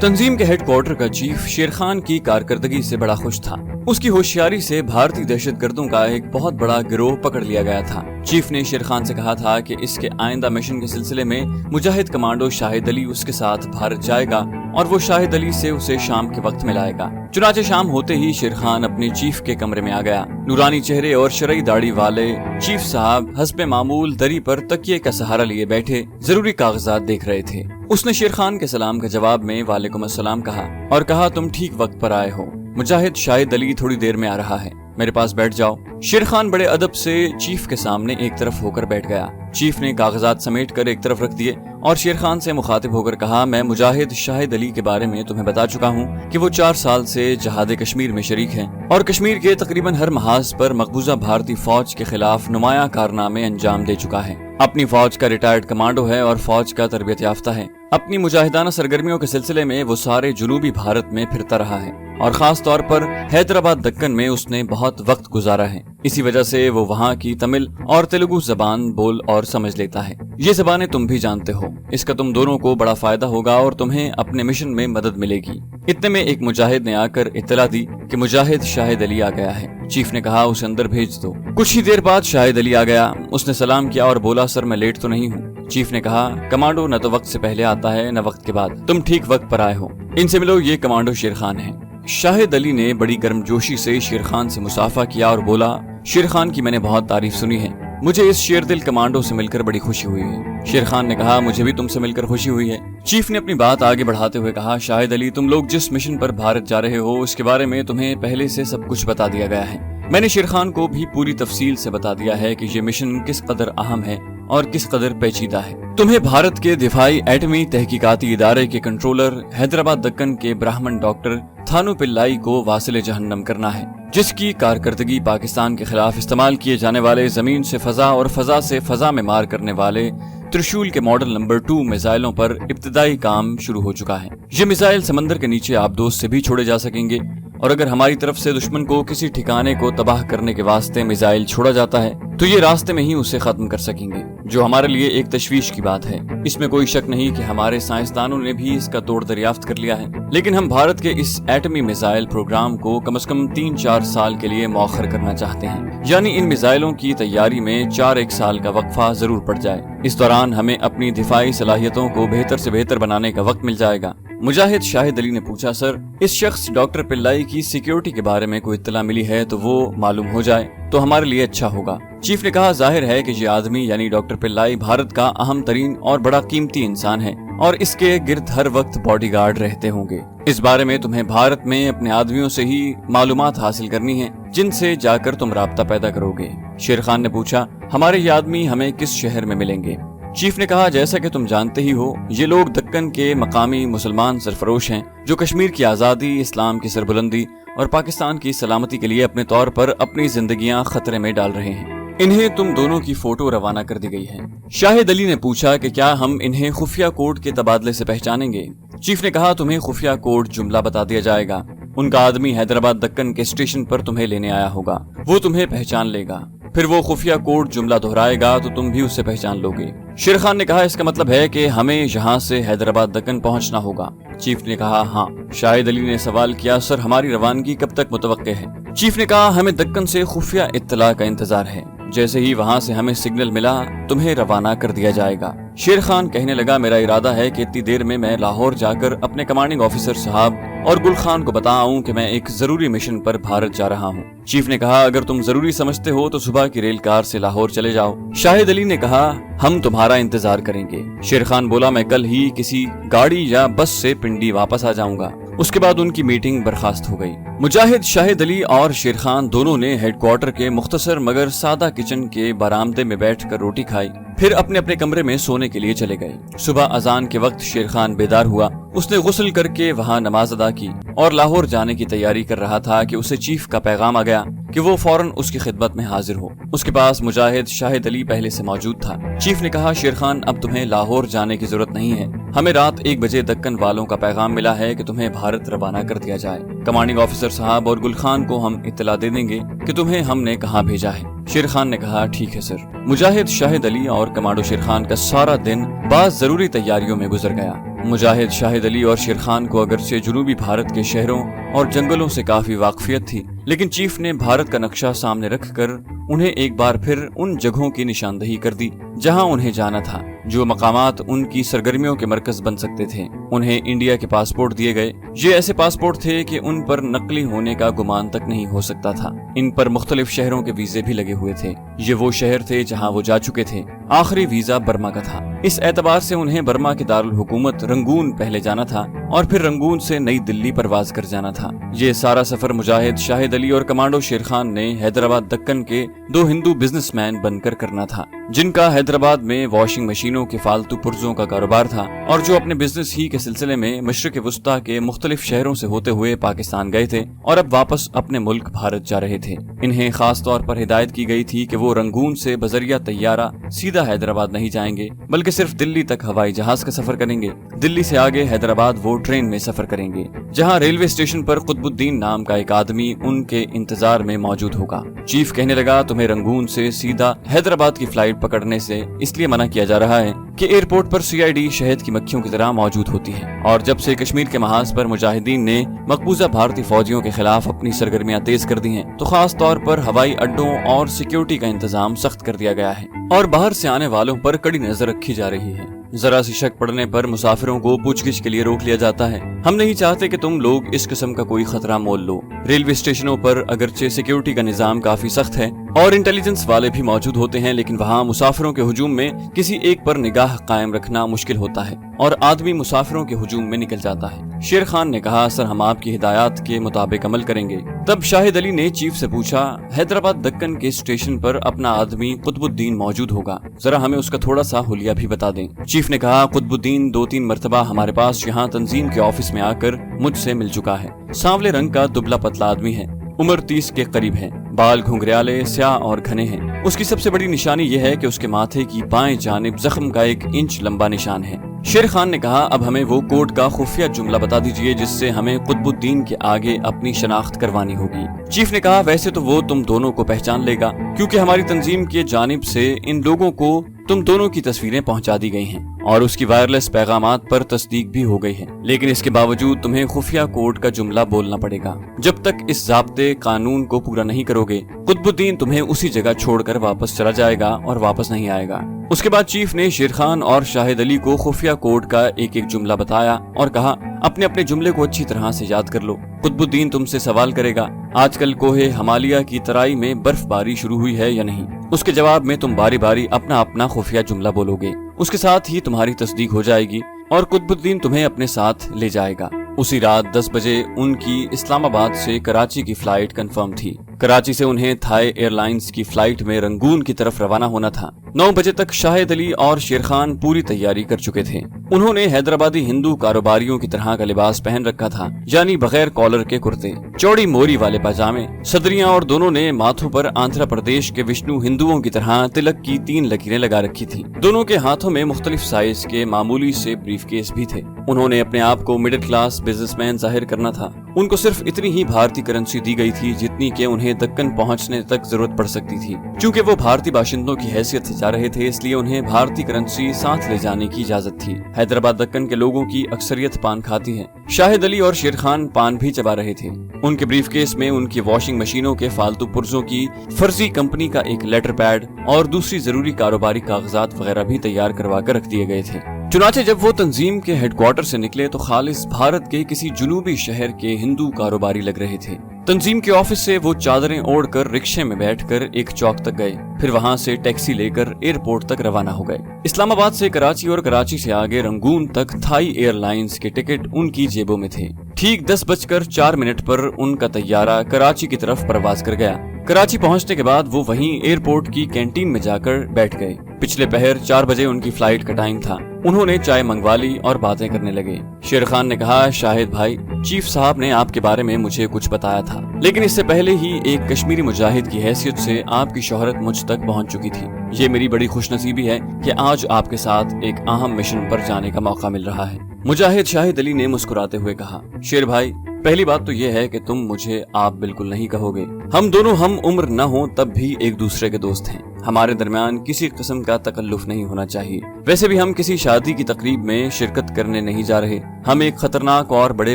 تنظیم کے head quarter کا چیف شیر خان کی کارکردگی سے بڑا خوش تھا۔ اس کی ہوشیاری سے بھارتی دہشت گردوں کا ایک بہت بڑا گروہ پکڑ لیا گیا تھا۔ چیف نے شیر خان سے کہا تھا کہ اس کے آئندہ مشن کے سلسلے میں مجاہد کمانڈو شاہد علی اس کے ساتھ بھارت جائے گا اور وہ شاہد علی سے اسے شام کے وقت ملائے گا۔ چنانچہ شام ہوتے ہی شیر خان اپنے چیف کے کمرے میں آ گیا۔ نورانی چہرے اور شرعی داڑھی والے چیف صاحب حسب معمول دری پر تکیے کا سہارا لیے بیٹھے ضروری کاغذات دیکھ رہے تھے۔ اس نے شیر خان کے سلام کا جواب میں وعلیکم السلام کہا اور کہا تم ٹھیک وقت پر آئے ہو، مجاہد شاہد علی تھوڑی دیر میں آ رہا ہے، میرے پاس بیٹھ جاؤ۔ شیر خان بڑے ادب سے چیف کے سامنے ایک طرف ہو کر بیٹھ گیا۔ چیف نے کاغذات سمیٹ کر ایک طرف رکھ دیے اور شیر خان سے مخاطب ہو کر کہا، میں مجاہد شاہد علی کے بارے میں تمہیں بتا چکا ہوں کہ وہ 4 سال سے جہاد کشمیر میں شریک ہیں اور کشمیر کے تقریباً ہر محاذ پر مقبوضہ بھارتی فوج کے خلاف نمایاں کارنامے انجام دے چکا ہے۔ اپنی فوج کا ریٹائرڈ کمانڈو ہے اور فوج کا تربیت یافتہ ہے۔ اپنی مجاہدانہ سرگرمیوں کے سلسلے میں وہ سارے جنوبی بھارت میں پھرتا رہا ہے اور خاص طور پر حیدرآباد دکن میں اس نے بہت وقت گزارا ہے۔ اسی وجہ سے وہ وہاں کی تمل اور تیلگو زبان بول اور سمجھ لیتا ہے۔ یہ زبانیں تم بھی جانتے ہو، اس کا تم دونوں کو بڑا فائدہ ہوگا اور تمہیں اپنے مشن میں مدد ملے گی۔ اتنے میں ایک مجاہد نے آ کر اطلاع دی کہ مجاہد شاہد علی آ گیا ہے۔ چیف نے کہا اسے اندر بھیج دو۔ کچھ ہی دیر بعد شاہد علی آ گیا۔ اس نے سلام کیا اور بولا، سر میں لیٹ تو نہیں ہوں؟ چیف نے کہا، کمانڈو نہ تو وقت سے پہلے آتا ہے نہ وقت کے بعد، تم ٹھیک وقت پر آئے ہو۔ ان سے ملو، یہ کمانڈو شیر خان ہے۔ شاہد علی نے بڑی گرم جوشی سے شیر خان سے مصافحہ کیا اور بولا، شیر خان کی میں نے بہت تعریف سنی ہے، مجھے اس شیر دل کمانڈو سے مل کر بڑی خوشی ہوئی ہے۔ شیر خان نے کہا، مجھے بھی تم سے مل کر خوشی ہوئی ہے۔ چیف نے اپنی بات آگے بڑھاتے ہوئے کہا، شاہد علی تم لوگ جس مشن پر بھارت جا رہے ہو اس کے بارے میں تمہیں پہلے سے سب کچھ بتا دیا گیا ہے۔ میں نے شیر خان کو بھی پوری تفصیل سے بتا دیا ہے کہ یہ مشن کس قدر اہم ہے اور کس قدر پیچیدہ ہے۔ تمہیں بھارت کے دفاعی ایٹمی تحقیقاتی ادارے کے کنٹرولر حیدرآباد دکن کے براہمن ڈاکٹر تھانو پلائی کو واصل جہنم کرنا ہے، جس کی کارکردگی پاکستان کے خلاف استعمال کیے جانے والے زمین سے فضا اور فضا سے فضا میں مار کرنے والے ترشول کے ماڈل نمبر 2 میزائلوں پر ابتدائی کام شروع ہو چکا ہے۔ یہ میزائل سمندر کے نیچے آبدوز سے بھی چھوڑے جا سکیں گے اور اگر ہماری طرف سے دشمن کو کسی ٹھکانے کو تباہ کرنے کے واسطے میزائل چھوڑا جاتا ہے تو یہ راستے میں ہی اسے ختم کر سکیں گے، جو ہمارے لیے ایک تشویش کی بات ہے۔ اس میں کوئی شک نہیں کہ ہمارے سائنسدانوں نے بھی اس کا توڑ دریافت کر لیا ہے، لیکن ہم بھارت کے اس ایٹمی میزائل پروگرام کو کم از کم 3-4 سال کے لیے مؤخر کرنا چاہتے ہیں، یعنی ان میزائلوں کی تیاری میں 4-1 سال کا وقفہ ضرور پڑ جائے۔ اس دوران ہمیں اپنی دفاعی صلاحیتوں کو بہتر سے بہتر بنانے کا وقت مل جائے گا۔ مجاہد شاہد علی نے پوچھا، سر اس شخص ڈاکٹر پلائی کی سیکیورٹی کے بارے میں کوئی اطلاع ملی ہے تو وہ معلوم ہو جائے تو ہمارے لیے اچھا ہوگا۔ چیف نے کہا، ظاہر ہے کہ یہ آدمی یعنی ڈاکٹر پلائی بھارت کا اہم ترین اور بڑا قیمتی انسان ہے اور اس کے گرد ہر وقت باڈی گارڈ رہتے ہوں گے۔ اس بارے میں تمہیں بھارت میں اپنے آدمیوں سے ہی معلومات حاصل کرنی ہے جن سے جا کر تم رابطہ پیدا کرو گے۔ شیر خان نے پوچھا، ہمارے یہ آدمی ہمیں کس شہر میں ملیں گے؟ چیف نے کہا، جیسا کہ تم جانتے ہی ہو یہ لوگ دکن کے مقامی مسلمان سرفروش ہیں جو کشمیر کی آزادی، اسلام کی سربلندی اور پاکستان کی سلامتی کے لیے اپنے طور پر اپنی زندگیاں خطرے میں ڈال رہے ہیں۔ انہیں تم دونوں کی فوٹو روانہ کر دی گئی ہے۔ شاہد علی نے پوچھا کہ کیا ہم انہیں خفیہ کوڈ کے تبادلے سے پہچانیں گے؟ چیف نے کہا، تمہیں خفیہ کوڈ جملہ بتا دیا جائے گا، ان کا آدمی حیدرآباد دکن کے اسٹیشن پر تمہیں لینے آیا ہوگا، وہ تمہیں پہچان لے گا، پھر وہ خفیہ کوڈ جملہ دہرائے گا تو تم بھی اس سے پہچان لو گے۔ شیر خان نے کہا، اس کا مطلب ہے کہ ہمیں یہاں سے حیدرآباد دکن پہنچنا ہوگا؟ چیف نے کہا، ہاں۔ شاہد علی نے سوال کیا، سر ہماری روانگی کب تک متوقع ہے؟ چیف نے کہا، ہمیں دکن سے خفیہ اطلاع کا انتظار ہے، جیسے ہی وہاں سے ہمیں سگنل ملا تمہیں روانہ کر دیا جائے گا۔ شیر خان کہنے لگا، میرا ارادہ ہے کہ اتنی دیر میں لاہور جا کر اپنے کمانڈنگ آفیسر صاحب اور گل خان کو بتاؤں کہ میں ایک ضروری مشن پر بھارت جا رہا ہوں۔ چیف نے کہا، اگر تم ضروری سمجھتے ہو تو صبح کی ریل کار سے لاہور چلے جاؤ۔ شاہد علی نے کہا، ہم تمہارا انتظار کریں گے۔ شیر خان بولا، میں کل ہی کسی گاڑی یا بس سے پنڈی واپس آ جاؤں گا۔ اس کے بعد ان کی میٹنگ برخاست ہو گئی۔ مجاہد، شاہد علی اور شیر خان دونوں نے ہیڈ کوارٹر کے مختصر مگر سادہ کچن کے برآمدے میں بیٹھ کر روٹی کھائی، پھر اپنے اپنے کمرے میں سونے کے لیے چلے گئے۔ صبح اذان کے وقت شیر خان بیدار ہوا۔ اس نے غسل کر کے وہاں نماز ادا کی اور لاہور جانے کی تیاری کر رہا تھا کہ اسے چیف کا پیغام آ گیا کہ وہ فوراً اس کی خدمت میں حاضر ہو۔ اس کے پاس مجاہد شاہد علی پہلے سے موجود تھا۔ چیف نے کہا، شیر خان اب تمہیں لاہور جانے کی ضرورت نہیں ہے، ہمیں رات 1 بجے دکن والوں کا پیغام ملا ہے کہ تمہیں بھارت روانہ کر دیا جائے۔ کمانڈنگ آفیسر صاحب اور گل خان کو ہم اطلاع دے دیں گے کہ تمہیں ہم نے کہاں بھیجا ہے۔ شیر خان نے کہا، ٹھیک ہے سر۔ مجاہد، شاہد علی اور کمانڈو شیر خان کا سارا دن بعض ضروری تیاریوں میں گزر گیا۔ मुजाहिद शाहिद अली और शेर खान को अगरचे जुनूबी भारत के शहरों और जंगलों से काफी वाकफियत थी, लेकिन चीफ ने भारत का नक्शा सामने रखकर उन्हें एक बार फिर उन जगहों की निशानदही कर दी जहां उन्हें जाना था, जो मकामात उनकी सरगर्मियों के मरकज बन सकते थे। उन्हें इंडिया के पासपोर्ट दिए गए। ये ऐसे पासपोर्ट थे कि उन पर नकली होने का गुमान तक नहीं हो सकता था। इन पर मुख्तलिफ शहरों के वीजे भी लगे हुए थे। ये वो शहर थे जहां वो जा चुके थे। आखिरी वीजा बर्मा का था। इस एतबार से उन्हें बर्मा के दारुल हुकूमत रंगून पहले जाना था और फिर रंगून से नई दिल्ली परवाज कर जाना था। ये सारा सफर मुजाहिद शाहिद अली और कमांडो शेर खान ने हैदराबाद दक्कन के दो हिंदू बिजनेसमैन बनकर करना था, जिनका हैदराबाद में वॉशिंग मशीनों के फालतू पुर्जों का कारोबार था और जो अपने बिजनेस ही के सिलसिले में मशरिक वुस्ता के मुख्तलिफ शहरों से होते हुए पाकिस्तान गए थे और अब वापस अपने मुल्क भारत जा रहे थे। इन्हें खास तौर पर हिदायत की गई थी कि वो रंगून से बजरिया तैयारा सीधा हैदराबाद नहीं जाएंगे, बल्कि सिर्फ दिल्ली तक हवाई जहाज का सफर करेंगे। दिल्ली से आगे हैदराबाद वो ट्रेन में सफर करेंगे, जहां रेलवे स्टेशन पर कुतुबुद्दीन नाम का एक आदमी उनके इंतजार में मौजूद होगा। चीफ कहने लगा, तुम्हें रंगून से सीधा हैदराबाद की फ्लाइट पकड़ने से इसलिए मना किया जा रहा है कि एयरपोर्ट पर सीआईडी शहद की मक्खियों की तरह मौजूद होती है, और जब से कश्मीर के महाज पर मुजाहिदीन ने मकबूजा भारतीय फौजियों के खिलाफ अपनी सरगर्मियां तेज कर दी हैं, तो खास तौर पर हवाई अड्डों और सिक्योरिटी का इंतजाम सख्त कर दिया गया है और बाहर से आने वालों पर कड़ी नजर रखी जा रही है। जरा सी शक पड़ने पर मुसाफिरों को पूछगिछ के लिए रोक लिया जाता है। हम नहीं चाहते कि तुम लोग इस किस्म का कोई खतरा मोल लो। रेलवे स्टेशनों पर अगरचे सिक्योरिटी का निजाम काफी सख्त है और इंटेलिजेंस वाले भी मौजूद होते हैं, लेकिन वहाँ मुसाफिरों के हुजूम में किसी एक पर निगाह कायम रखना मुश्किल होता है और आदमी मुसाफिरों के हुजूम में निकल जाता है। शेर खान ने कहा, सर हम आपकी हिदायत के मुताबिक अमल करेंगे। तब शाहिद अली ने चीफ से पूछा, हैदराबाद दक्कन के स्टेशन पर अपना आदमी कुतुबुद्दीन मौजूद होगा, जरा हमें उसका थोड़ा सा हुलिया भी बता दें। चीफ ने कहा, कुतुबुद्दीन 2-3 मरतबा हमारे पास यहाँ तंजीम के ऑफिस में आकर मुझसे मिल चुका है। सांवले रंग का दुबला पतला आदमी है, उम्र 30 के करीब है, बाल घुंघराले स्याह और घने हैं। उसकी सबसे बड़ी निशानी यह है कि उसके माथे की बाएं जानिब जख्म का 1 इंच लंबा निशान है। शेर खान ने कहा, अब हमें वो कोड का खुफिया जुमला बता दीजिए जिससे हमें कुतुबुद्दीन के आगे अपनी शनाख्त करवानी होगी। चीफ ने कहा, वैसे तो वो तुम दोनों को पहचान लेगा, क्योंकि हमारी तंजीम की जानिब से इन लोगों को तुम दोनों की तस्वीरें पहुंचा दी गई हैं और उसकी वायरलेस पैगामात पर तस्दीक भी हो गई है, लेकिन इसके बावजूद तुम्हें खुफिया कोड का जुमला बोलना पड़ेगा। जब तक इस ज़ाब्ते कानून को पूरा नहीं करोगे, कुतुबुद्दीन तुम्हें उसी जगह छोड़कर वापस चला जाएगा और वापस नहीं आएगा। उसके बाद चीफ ने शेर खान और शाहिद अली को खुफिया कोड का एक एक जुमला बताया और कहा, अपने अपने जुमले को अच्छी तरह से याद कर लो। कुतुबुद्दीन तुमसे सवाल करेगा, आजकल कोहे हिमालय की तराई में बर्फबारी शुरू हुई है या नहीं। उसके जवाब में तुम बारी बारी अपना अपना खुफिया जुमला बोलोगे। उसके साथ ही तुम्हारी तस्दीक हो जाएगी और कुतुबुद्दीन तुम्हें अपने साथ ले जाएगा। उसी रात 10 बजे उनकी इस्लामाबाद से कराची की फ्लाइट कंफर्म थी। कराची से उन्हें थाई एयरलाइंस की फ्लाइट में रंगून की तरफ रवाना होना था। 9 बजे तक शाहिद अली और शेर खान पूरी तैयारी कर चुके थे। उन्होंने हैदराबादी हिंदू कारोबारियों की तरह का लिबास पहन रखा था, यानी बगैर कॉलर के कुर्ते, चौड़ी मोरी वाले पाजामे, सदरियां, और दोनों ने माथों पर आंध्र प्रदेश के विष्णु हिंदुओं की तरह तिलक की 3 लकीरें लगा रखी थी। दोनों के हाथों में मुख्तलिफ साइज के मामूली से ब्रीफकेस भी थे। उन्होंने अपने आप को मिडिल क्लास बिजनेसमैन जाहिर करना था। उनको सिर्फ इतनी ही भारतीय करेंसी दी गई थी जितनी कि उन्हें दक्कन पहुंचने तक जरूरत पड़ सकती थी। चूंकि वो भारतीय बाशिंदों की हैसियत से जा रहे थे, इसलिए उन्हें भारतीय करेंसी साथ ले जाने की इजाजत थी। हैदराबाद दक्कन के लोगों की अक्सरियत पान खाती है। शाहिद अली और शेर खान पान भी चबा रहे थे। उनके ब्रीफकेस में उनकी वॉशिंग मशीनों के फालतू पुर्जों की फर्जी कंपनी का एक लेटर पैड और दूसरी जरूरी कारोबारी कागजात वगैरह भी तैयार करवा कर रख दिए गए थे। चुनाचे जब वो तंजीम के हेडक्वार्टर से निकले तो खालिस भारत के किसी जुनूबी शहर के हिंदू कारोबारी लग रहे थे। तंजीम के ऑफिस से वो चादरें ओढ़कर रिक्शे में बैठकर एक चौक तक गए, फिर वहां से टैक्सी लेकर एयरपोर्ट तक रवाना हो गए। इस्लामाबाद से कराची और कराची से आगे रंगून तक थाई एयरलाइंस के टिकट उनकी जेबों में थे। ठीक 10:04 पर उनका तैयारा कराची की तरफ परवाज कर गया। कराची पहुंचने के बाद वो वहीं एयरपोर्ट की कैंटीन में जाकर बैठ गए। पिछले पहर 4 बजे उनकी फ्लाइट का टाइम था। उन्होंने चाय मंगवा ली और बातें करने लगे। शेर खान ने कहा, शाहिद भाई, चीफ साहब ने आपके बारे में मुझे कुछ बताया था, लेकिन इससे पहले ही एक कश्मीरी मुजाहिद की हैसियत से आपकी शोहरत मुझ तक पहुंच चुकी थी। ये मेरी बड़ी खुशनसीबी है कि आज आपके साथ एक अहम मिशन पर जाने का मौका मिल रहा है। मुजाहिद शाहिद अली ने मुस्कुराते हुए कहा, शेर भाई, पहली बात तो ये है कि तुम मुझे आप बिल्कुल नहीं कहोगे। हम दोनों हम उम्र न हो तब भी एक दूसरे के दोस्त हैं। हमारे दरमियान किसी किस्म का तकल्लुफ नहीं होना चाहिए। वैसे भी हम किसी शादी की तकरीब में शिरकत करने नहीं जा रहे। हम एक खतरनाक और बड़े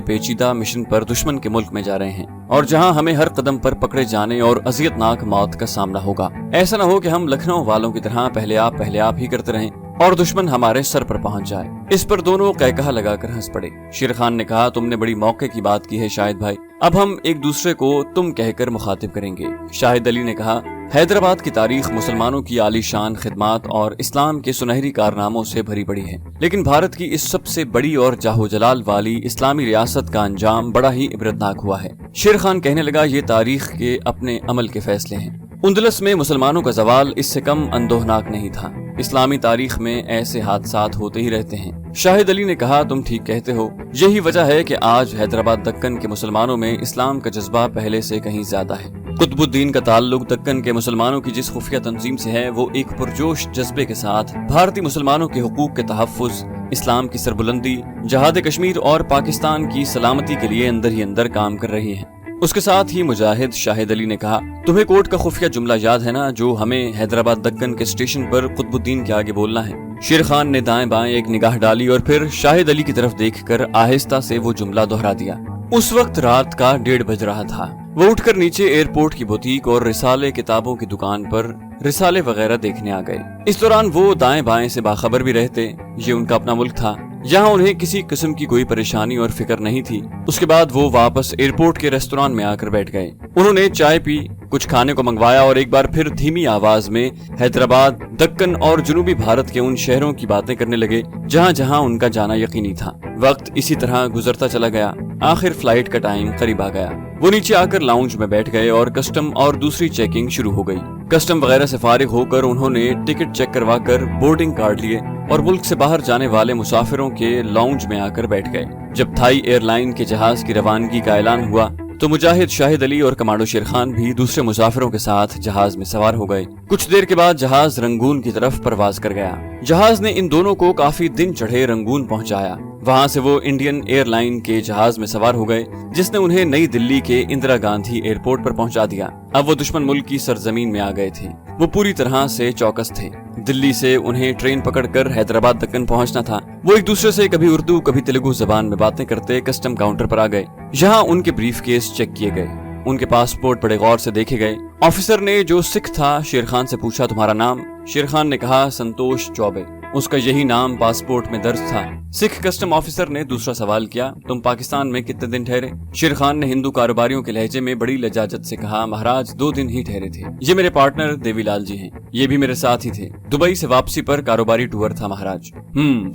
पेचीदा मिशन पर दुश्मन के मुल्क में जा रहे हैं, और जहां हमें हर कदम पर पकड़े जाने और अजियतनाक मौत का सामना होगा। ऐसा न हो कि हम लखनऊ वालों की तरह पहले आप ही करते रहें और दुश्मन हमारे सर पर पहुंच जाए। इस पर दोनों कहकहा लगाकर हंस पड़े। शेर खान ने कहा, तुमने बड़ी मौके की बात की है शाहिद भाई, अब हम एक दूसरे को तुम कहकर मुखातिब करेंगे। शाहिद अली ने कहा, हैदराबाद की तारीख मुसलमानों की आलीशान खिदमात और इस्लाम के सुनहरी कारनामों से भरी पड़ी है, लेकिन भारत की इस सबसे बड़ी और जाहो जलाल वाली इस्लामी रियासत का अंजाम बड़ा ही इबरतनाक हुआ है। शेर खान कहने लगा, ये तारीख के अपने अमल के फैसले हैं। उंदलस में मुसलमानों का जवाल इससे कम अंदोहनाक नहीं था। इस्लामी तारीख में ऐसे हादसात होते ही रहते हैं। शाहिद अली ने कहा, तुम ठीक कहते हो। यही वजह है कि आज हैदराबाद दक्कन के मुसलमानों में इस्लाम का जज्बा पहले से कहीं ज्यादा है। कुतुबुद्दीन का ताल्लुक दक्कन के मुसलमानों की जिस खुफिया तंजीम से है, वो एक पुरजोश जज्बे के साथ भारतीय मुसलमानों के हुकूक के तहफ़्फ़ुज़, इस्लाम की सरबुलंदी, जहाद कश्मीर और पाकिस्तान की सलामती के लिए अंदर ही अंदर काम कर रही है। उसके साथ ही मुजाहिद शाहिद अली ने कहा, तुम्हें कोर्ट का खुफिया जुमला याद है ना, जो हमें हैदराबाद दक्कन के स्टेशन पर कुतुबुद्दीन के आगे बोलना है। शेर खान ने दाएं बाएं एक निगाह डाली और फिर शाहिद अली की तरफ देखकर आहिस्ता से वो जुमला दोहरा दिया। उस वक्त रात का 1:30 बज रहा था। वो उठकर नीचे एयरपोर्ट की बुटीक और रिसाले किताबों की दुकान पर रिसाले वगैरह देखने आ गए। इस दौरान वो दाएं बाएं से बाखबर भी रहते। ये उनका अपना मुल्क था, यहाँ उन्हें किसी किस्म की कोई परेशानी और फिक्र नहीं थी। उसके बाद वो वापस एयरपोर्ट के रेस्टोरेंट में आकर बैठ गए। उन्होंने चाय पी, कुछ खाने को मंगवाया और एक बार फिर धीमी आवाज में हैदराबाद, दक्कन और जनूबी भारत के उन शहरों की बातें करने लगे जहाँ जहाँ उनका जाना यकीनी था। वक्त इसी तरह गुजरता चला गया। आखिर फ्लाइट का टाइम करीब आ गया। वो नीचे आकर लाउंज में बैठ गए और कस्टम और दूसरी चेकिंग शुरू हो गई। कस्टम वगैरह से फारिग होकर उन्होंने टिकट चेक करवा कर बोर्डिंग कार्ड लिए और मुल्क से बाहर जाने वाले मुसाफिरों के लाउंज में आकर बैठ गए। जब थाई एयरलाइन के जहाज की रवानगी का ऐलान हुआ तो मुजाहिद शाहिद अली और कमांडो शेर खान भी दूसरे मुसाफिरों के साथ जहाज में सवार हो गए। कुछ देर के बाद जहाज रंगून की तरफ परवाज कर गया। जहाज ने इन दोनों को काफी दिन चढ़े रंगून पहुंचाया। वहां से वो इंडियन एयरलाइन के जहाज में सवार हो गए, जिसने उन्हें नई दिल्ली के इंदिरा गांधी एयरपोर्ट पर पहुंचा दिया। अब वो दुश्मन मुल्क की सरजमीन में आ गए थे। वो पूरी तरह से चौकस थे। दिल्ली से उन्हें ट्रेन पकड़कर हैदराबाद दक्कन पहुंचना था। वो एक दूसरे से कभी उर्दू कभी तेलुगु जबान में बातें करते कस्टम काउंटर पर आ गए। यहाँ उनके ब्रीफ केस चेक किए गए। उनके पासपोर्ट बड़े गौर से देखे गए। ऑफिसर ने, जो सिख था, शेर खान से पूछा, तुम्हारा नाम? शेर खान ने कहा, संतोष चौबे। उसका यही नाम पासपोर्ट में दर्ज था। सिख कस्टम ऑफिसर ने दूसरा सवाल किया, तुम पाकिस्तान में कितने दिन ठहरे? शेर खान ने हिंदू कारोबारियों के लहजे में बड़ी लजाजत से कहा, महाराज 2 दिन ही ठहरे थे। ये मेरे पार्टनर देवीलाल जी हैं, ये भी मेरे साथ ही थे। दुबई से वापसी पर कारोबारी टूर था महाराज।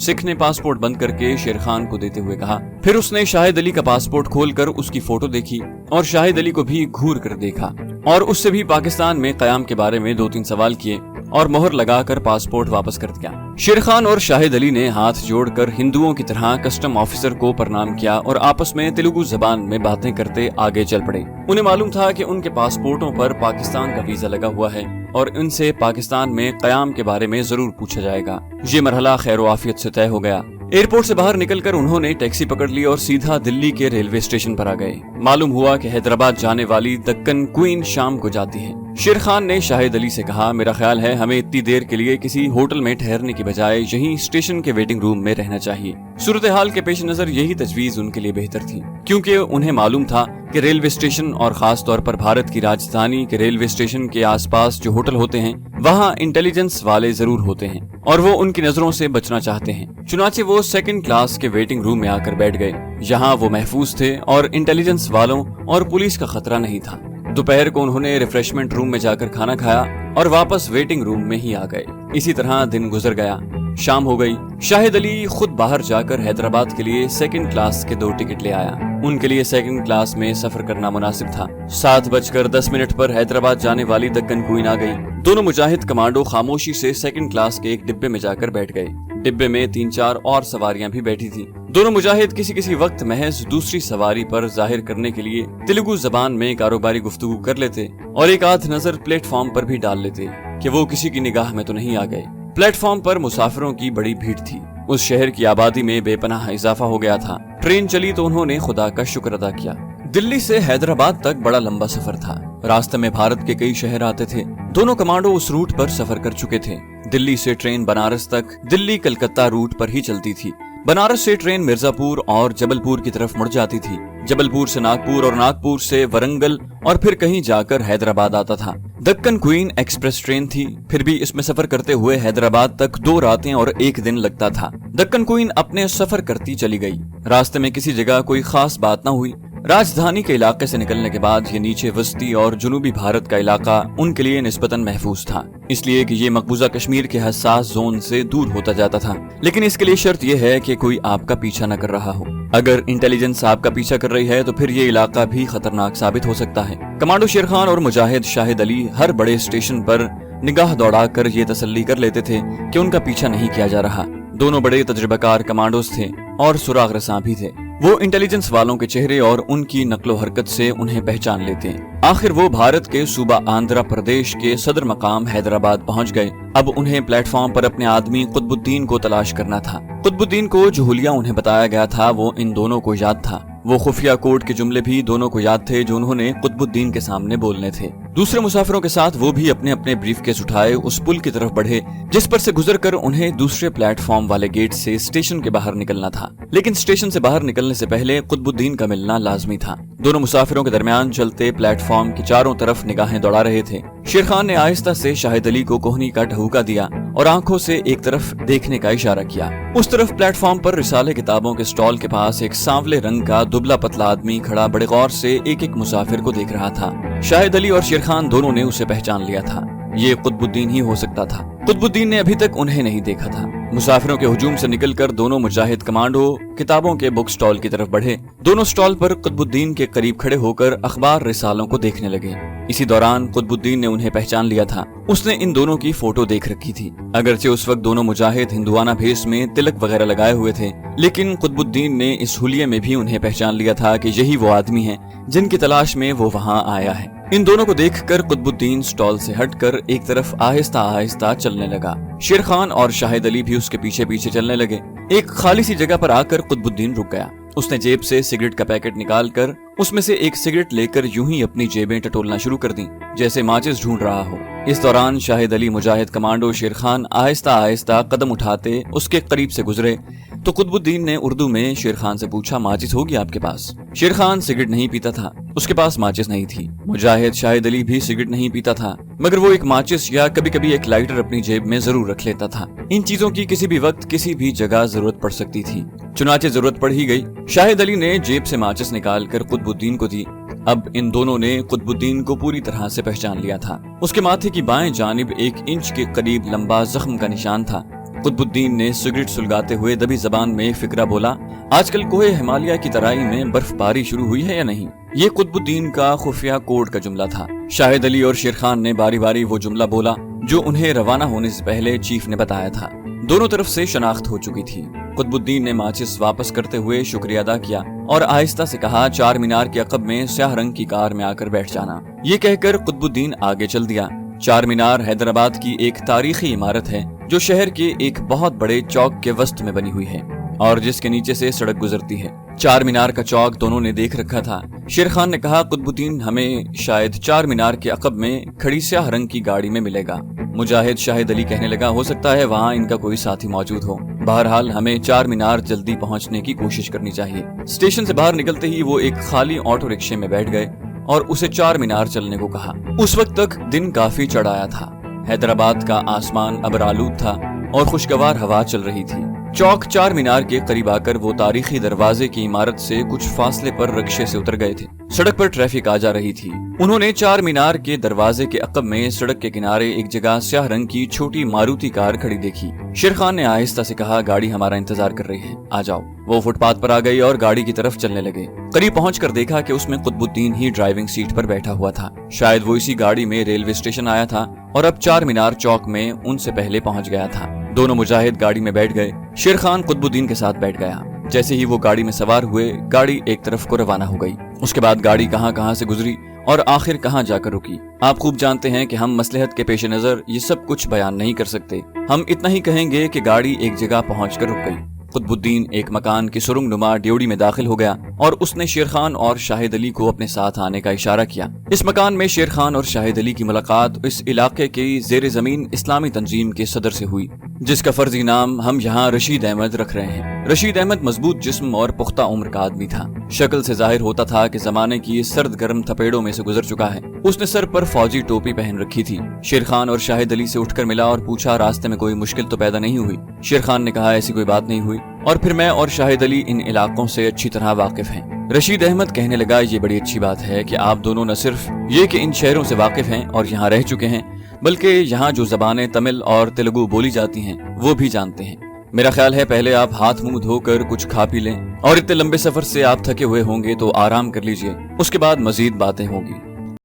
सिख ने पासपोर्ट बंद करके शेर खान को देते हुए कहा। फिर उसने शाहिद अली का पासपोर्ट खोलकर उसकी फोटो देखी और शाहिद अली को भी घूर कर देखा और उससे भी पाकिस्तान में कयाम के बारे में 2-3 सवाल किए और मोहर लगाकर पासपोर्ट वापस कर दिया। शेर खान और शाहिद अली ने हाथ जोड़कर हिंदुओं की तरह कस्टम ऑफिसर को प्रणाम किया और आपस में तेलुगु जबान में बातें करते आगे चल पड़े। उन्हें मालूम था कि उनके पासपोर्टों पर पाकिस्तान का वीजा लगा हुआ है और इनसे पाकिस्तान में कयाम के बारे में जरूर पूछा जाएगा। ये मरहला खैर आफियत से तय हो गया। एयरपोर्ट से बाहर निकलकर उन्होंने टैक्सी पकड़ ली और सीधा दिल्ली के रेलवे स्टेशन पर आ गए। मालूम हुआ कि हैदराबाद जाने वाली दक्कन क्वीन शाम को जाती है। शेर खान ने शाहिद अली से कहा, मेरा ख्याल है हमें इतनी देर के लिए किसी होटल में ठहरने की बजाय यहीं स्टेशन के वेटिंग रूम में रहना चाहिए। सूरत हाल के पेश नजर यही तजवीज उनके लिए बेहतर थी, क्योंकि उन्हें मालूम था कि रेलवे स्टेशन और खास तौर पर भारत की राजधानी के रेलवे स्टेशन के आसपास जो होटल होते हैं वहाँ इंटेलिजेंस वाले जरूर होते हैं और वो उनकी नजरों से बचना चाहते हैं। चुनाचे वो 2nd क्लास के वेटिंग रूम में आकर बैठ गए। यहाँ वो महफूज थे और इंटेलिजेंस वालों और पुलिस का खतरा नहीं था। दोपहर को उन्होंने रिफ्रेशमेंट रूम में जाकर खाना खाया और वापस वेटिंग रूम में ही आ गए। इसी तरह दिन गुजर गया। शाम हो गई। शाहिद अली खुद बाहर जाकर हैदराबाद के लिए 2nd क्लास के 2 टिकट ले आया। उनके लिए 2nd क्लास में सफर करना मुनासिब था। 7:10 पर हैदराबाद जाने वाली दक्कन क्वीन आ गई। दोनों मुजाहिद कमांडो खामोशी से 2nd क्लास के एक डिब्बे में जाकर बैठ गए। डिब्बे में 3-4 और सवारियां भी बैठी थी। दोनों मुजाहिद किसी वक्त महज दूसरी सवारी पर जाहिर करने के लिए तेलुगु जबान में कारोबारी गुफ्तगू कर लेते और एक आध नजर प्लेटफॉर्म पर भी डाल लेते कि वो किसी की निगाह में तो नहीं आ गए। प्लेटफॉर्म पर मुसाफिरों की बड़ी भीड़ थी। उस शहर की आबादी में बेपनाह इजाफा हो गया था। ट्रेन चली तो उन्होंने खुदा का शुक्र अदा किया। दिल्ली से हैदराबाद तक बड़ा लंबा सफर था। रास्ते में भारत के कई शहर आते थे। दोनों कमांडो उस रूट पर सफर कर चुके थे। दिल्ली से ट्रेन बनारस तक दिल्ली कलकत्ता रूट पर ही चलती थी। बनारस से ट्रेन मिर्जापुर और जबलपुर की तरफ मुड़ जाती थी। जबलपुर से नागपुर और नागपुर से वरंगल और फिर कहीं जाकर हैदराबाद आता था। दक्कन क्वीन एक्सप्रेस ट्रेन थी, फिर भी इसमें सफर करते हुए हैदराबाद तक 2 रातें और 1 दिन लगता था। दक्कन क्वीन अपने सफर करती चली गई। रास्ते में किसी जगह कोई खास बात न हुई। राजधानी के इलाके से निकलने के बाद ये नीचे वस्ती और जुनूबी भारत का इलाका उनके लिए निस्बतन महफूज था, इसलिए कि ये मकबूजा कश्मीर के हसास जोन से दूर होता जाता था। लेकिन इसके लिए शर्त यह है कि कोई आपका पीछा न कर रहा हो। अगर इंटेलिजेंस आपका पीछा कर रही है तो फिर ये इलाका भी खतरनाक साबित हो सकता है। कमांडो शेर खान और मुजाहिद शाहिद अली हर बड़े स्टेशन पर निगाह दौड़ाकर ये तसल्ली कर लेते थे कि उनका पीछा नहीं किया जा रहा। दोनों बड़े तजुर्बाकार कमांडोज थे और सुराग रसां भी थे। वो इंटेलिजेंस वालों के चेहरे और उनकी नक्लो हरकत से उन्हें पहचान लेते हैं। आखिर वो भारत के सूबा आंध्र प्रदेश के सदर मकाम हैदराबाद पहुंच गए। अब उन्हें प्लेटफॉर्म पर अपने आदमी कुतुबुद्दीन को तलाश करना था। कुतुबुद्दीन को जो हुलिया उन्हें बताया गया था वो इन दोनों को याद था। वो खुफिया कोड के जुमले भी दोनों को याद थे जो उन्होंने कुतुबुद्दीन के सामने बोलने थे। दूसरे मुसाफिरों के साथ वो भी अपने अपने ब्रीफकेस उठाए उस पुल की तरफ बढ़े जिस पर से गुजरकर उन्हें दूसरे प्लेटफॉर्म वाले गेट से स्टेशन के बाहर निकलना था। लेकिन स्टेशन से बाहर निकलने से पहले कुतुबुद्दीन का मिलना लाजमी था। दोनों मुसाफिरों के दरमियान चलते प्लेटफॉर्म की चारों तरफ निगाहें दौड़ा रहे थे। शेर खान ने आहिस्ता से शाहिद अली को कोहनी का ठहूका दिया और आंखों से एक तरफ देखने का इशारा किया। उस तरफ प्लेटफॉर्म पर रिसाले किताबों के स्टॉल के पास एक सांवले रंग का दुबला पतला आदमी खड़ा बड़े गौर से एक एक मुसाफिर को देख रहा था। शाहिद अली और शेर खान दोनों ने उसे पहचान लिया था। ये कुतुबुद्दीन ही हो सकता था। कुतुबुद्दीन ने अभी तक उन्हें नहीं देखा था। मुसाफिरों के हुजूम से निकलकर दोनों मुजाहिद कमांडो किताबों के बुक स्टॉल की तरफ बढ़े। दोनों स्टॉल पर कुतुबुद्दीन के करीब खड़े होकर अखबार रिसालों को देखने लगे। इसी दौरान कुतुबुद्दीन ने उन्हें पहचान लिया था। उसने इन दोनों की फोटो देख रखी थी। अगरचे उस वक्त दोनों मुजाहिद हिंदुआना भेष में तिलक वगैरह लगाए हुए थे, लेकिन कुतुबुद्दीन ने इस हुलिये में भी उन्हें पहचान लिया था कि यही वो आदमी है जिनकी तलाश में वो वहाँ आया है। इन दोनों को देखकर कुतुबुद्दीन स्टॉल से हटकर एक तरफ आहिस्ता आहिस्ता चलने लगा। शेर खान और शाहिद अली भी उसके पीछे पीछे चलने लगे। एक खाली सी जगह पर आकर कुतुबुद्दीन रुक गया। उसने जेब से सिगरेट का पैकेट निकालकर उसमें से एक सिगरेट लेकर यूं ही अपनी जेबें टटोलना शुरू कर दी जैसे माचिस ढूंढ रहा हो। इस दौरान शाहिद अली, मुजाहिद कमांडो शेर खान आहिस्ता आहिस्ता कदम उठाते उसके करीब से गुजरे तो कुतुबुद्दीन ने उर्दू में शेर खान से पूछा, माचिस होगी आपके पास? शेर खान सिगरेट नहीं पीता था, उसके पास माचिस नहीं थी। मुजाहिद शाहिद अली भी सिगरेट नहीं पीता था, मगर वो एक माचिस या कभी कभी एक लाइटर अपनी जेब में जरूर रख लेता था। इन चीजों की किसी भी वक्त किसी भी जगह जरूरत पड़ सकती थी। चुनाचे जरूरत पड़ ही गई। शाहिद अली ने जेब से माचिस निकालकर कुतुबुद्दीन को दी। अब इन दोनों ने कुतुबुद्दीन को पूरी तरह से पहचान लिया था। उसके माथे की बाएं जानिब 1 इंच के करीब लंबा जख्म का निशान था। कुतुबुद्दीन ने सिगरेट सुलगाते हुए दबी जबान में फिक्रा बोला, आजकल कोहे हिमालय की तराई में बर्फबारी शुरू हुई है या नहीं? ये कुतुबुद्दीन का खुफिया कोड का जुमला था। शाहिद अली और शेर खान ने बारी बारी वो जुमला बोला जो उन्हें रवाना होने से पहले चीफ ने बताया था। दोनों तरफ से शनाख्त हो चुकी थी। कुतुबुद्दीन ने माचिस वापस करते हुए शुक्रिया अदा किया और आहिस्ता से कहा, 4 मीनार के अकब में स्याह रंग की कार में आकर बैठ जाना। ये कहकर कुतुबुद्दीन आगे चल दिया। 4 मीनार हैदराबाद की एक तारीखी इमारत है जो शहर के एक बहुत बड़े चौक के वस्त में बनी हुई है और जिसके नीचे से सड़क गुजरती है। 4 मीनार का चौक दोनों ने देख रखा था। शेर खान ने कहा, कुतुबुद्दीन हमें शायद 4 मीनार के अकब में खड़ी स्याह रंग की गाड़ी में मिलेगा। मुजाहिद शाहिद अली कहने लगा, हो सकता है वहाँ इनका कोई साथी मौजूद हो। बहरहाल हमें 4 मीनार जल्दी पहुँचने की कोशिश करनी चाहिए। स्टेशन से बाहर निकलते ही वो एक खाली ऑटो रिक्शे में बैठ गए और उसे 4 मीनार चलने को कहा। उस वक्त तक दिन काफी चढ़ आया था। हैदराबाद का आसमान अबरालूद था और खुशगवार हवा चल रही थी। चौक 4 मीनार के करीब आकर वो तारीखी दरवाजे की इमारत से कुछ फासले पर रिक्शे से उतर गए थे। सड़क पर ट्रैफिक आ जा रही थी। उन्होंने 4 मीनार के दरवाजे के अकब में सड़क के किनारे एक जगह स्याह रंग की छोटी मारुति कार खड़ी देखी। शेर खान ने आहिस्ता से कहा, गाड़ी हमारा इंतजार कर रही है, आ जाओ। वो फुटपाथ पर आ गई और गाड़ी की तरफ चलने लगे। करीब पहुंचकर देखा कि उसमें कुतुबुद्दीन ही ड्राइविंग सीट पर बैठा हुआ था। शायद वो इसी गाड़ी में रेलवे स्टेशन आया था और अब 4 मीनार चौक में उनसे पहले पहुंच गया था। दोनों मुजाहिद गाड़ी में बैठ गए। शेर खान कुतुबुद्दीन के साथ बैठ गया। जैसे ही वो गाड़ी में सवार हुए, गाड़ी एक तरफ को रवाना हो गई। उसके बाद गाड़ी कहां से गुजरी اور آخر کہاں جا کر رکی۔ آپ خوب جانتے ہیں کہ ہم مصلحت کے پیش نظر یہ سب کچھ بیان نہیں کر سکتے، ہم اتنا ہی کہیں گے کہ گاڑی ایک جگہ پہنچ کر رک گئی۔ قطب الدین ایک مکان کی سرنگ نما ڈیوڑی میں داخل ہو گیا اور اس نے شیر خان اور شاہد علی کو اپنے ساتھ آنے کا اشارہ کیا۔ اس مکان میں شیر خان اور شاہد علی کی ملاقات اس علاقے کی زیر زمین اسلامی تنظیم کے صدر سے ہوئی، جس کا فرضی نام ہم یہاں رشید احمد رکھ رہے ہیں۔ رشید احمد مضبوط جسم اور پختہ عمر کا آدمی تھا، شکل سے ظاہر ہوتا تھا کہ زمانے کی سرد گرم تھپیڑوں میں سے گزر چکا ہے۔ اس نے سر پر فوجی ٹوپی پہن رکھی تھی۔ شیر خان اور شاہد علی سے اٹھ کر ملا اور پوچھا راستے میں کوئی مشکل تو پیدا نہیں ہوئی؟ شیر خان نے کہا ایسی کوئی بات نہیں ہوئی، اور پھر میں اور شاہد علی ان علاقوں سے اچھی طرح واقف ہیں۔ رشید احمد کہنے لگا یہ بڑی اچھی بات ہے کہ آپ دونوں نہ صرف یہ کہ ان شہروں سے واقف ہیں اور یہاں رہ چکے ہیں، بلکہ یہاں جو زبانیں تمل اور تیلگو بولی جاتی ہیں وہ بھی جانتے ہیں۔ میرا خیال ہے پہلے آپ ہاتھ منہ دھو کر کچھ کھا پی لیں، اور اتنے لمبے سفر سے آپ تھکے ہوئے ہوں گے تو آرام کر لیجئے، اس کے بعد مزید باتیں ہوں گی۔